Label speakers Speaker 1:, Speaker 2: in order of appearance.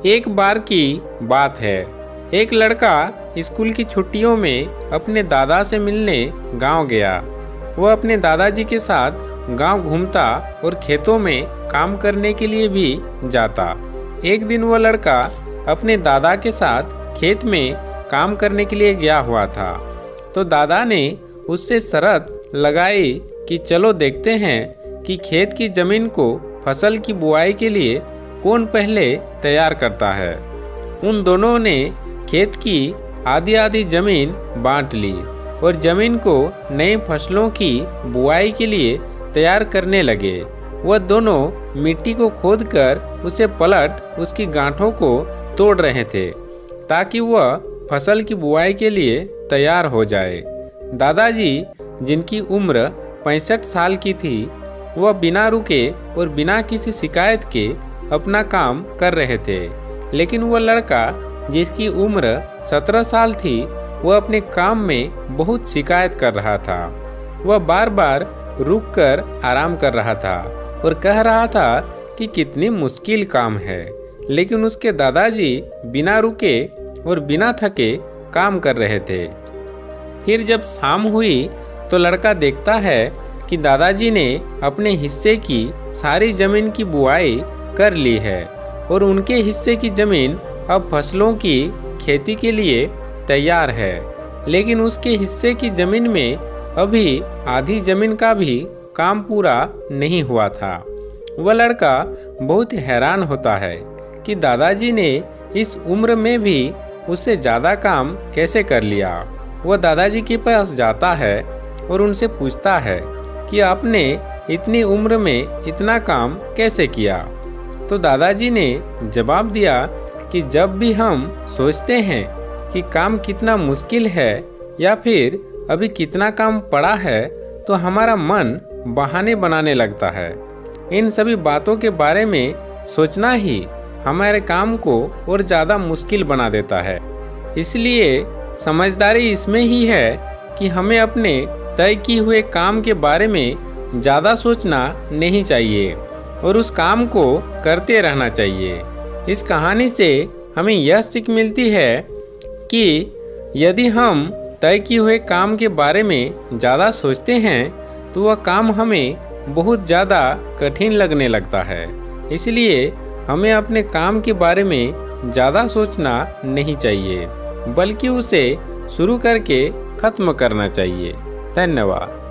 Speaker 1: एक बार की बात है। एक लड़का स्कूल की छुट्टियों में अपने दादा से मिलने गांव गया। वह अपने दादाजी के साथ गांव घूमता और खेतों में काम करने के लिए भी जाता। एक दिन वह लड़का अपने दादा के साथ खेत में काम करने के लिए गया हुआ था। तो दादा ने उससे शर्त लगाई कि चलो देखते हैं कि खेत की जमीन को फसल की बुआई के लिए कौन पहले तैयार करता है। उन दोनों ने खेत की आधी आधी जमीन बांट ली और जमीन को नई फसलों की बुआई के लिए तैयार करने लगे। वह दोनों मिट्टी को खोदकर उसे पलट उसकी गांठों को तोड़ रहे थे ताकि वह फसल की बुआई के लिए तैयार हो जाए। दादाजी, जिनकी उम्र 65 साल की थी, वह बिना रुके और बिना किसी शिकायत के अपना काम कर रहे थे। लेकिन वह लड़का, जिसकी उम्र 17 साल थी, वह अपने काम में बहुत शिकायत कर रहा था। वह बार बार रुककर आराम कर रहा था और कह रहा था कि कितनी मुश्किल काम है। लेकिन उसके दादाजी बिना रुके और बिना थके काम कर रहे थे। फिर जब शाम हुई तो लड़का देखता है कि दादाजी ने अपने हिस्से की सारी जमीन की बुआई कर ली है और उनके हिस्से की जमीन अब फसलों की खेती के लिए तैयार है। लेकिन उसके हिस्से की जमीन में अभी आधी जमीन का भी काम पूरा नहीं हुआ था। वह लड़का बहुत हैरान होता है कि दादाजी ने इस उम्र में भी उससे ज़्यादा काम कैसे कर लिया। वह दादाजी के पास जाता है और उनसे पूछता है कि आपने इतनी उम्र में इतना काम कैसे किया। तो दादाजी ने जवाब दिया कि जब भी हम सोचते हैं कि काम कितना मुश्किल है या फिर अभी कितना काम पड़ा है तो हमारा मन बहाने बनाने लगता है। इन सभी बातों के बारे में सोचना ही हमारे काम को और ज़्यादा मुश्किल बना देता है। इसलिए समझदारी इसमें ही है कि हमें अपने तय किए हुए काम के बारे में ज़्यादा सोचना नहीं चाहिए और उस काम को करते रहना चाहिए। इस कहानी से हमें यह सीख मिलती है कि यदि हम तय किए हुए काम के बारे में ज़्यादा सोचते हैं तो वह काम हमें बहुत ज़्यादा कठिन लगने लगता है। इसलिए हमें अपने काम के बारे में ज़्यादा सोचना नहीं चाहिए, बल्कि उसे शुरू करके ख़त्म करना चाहिए। धन्यवाद।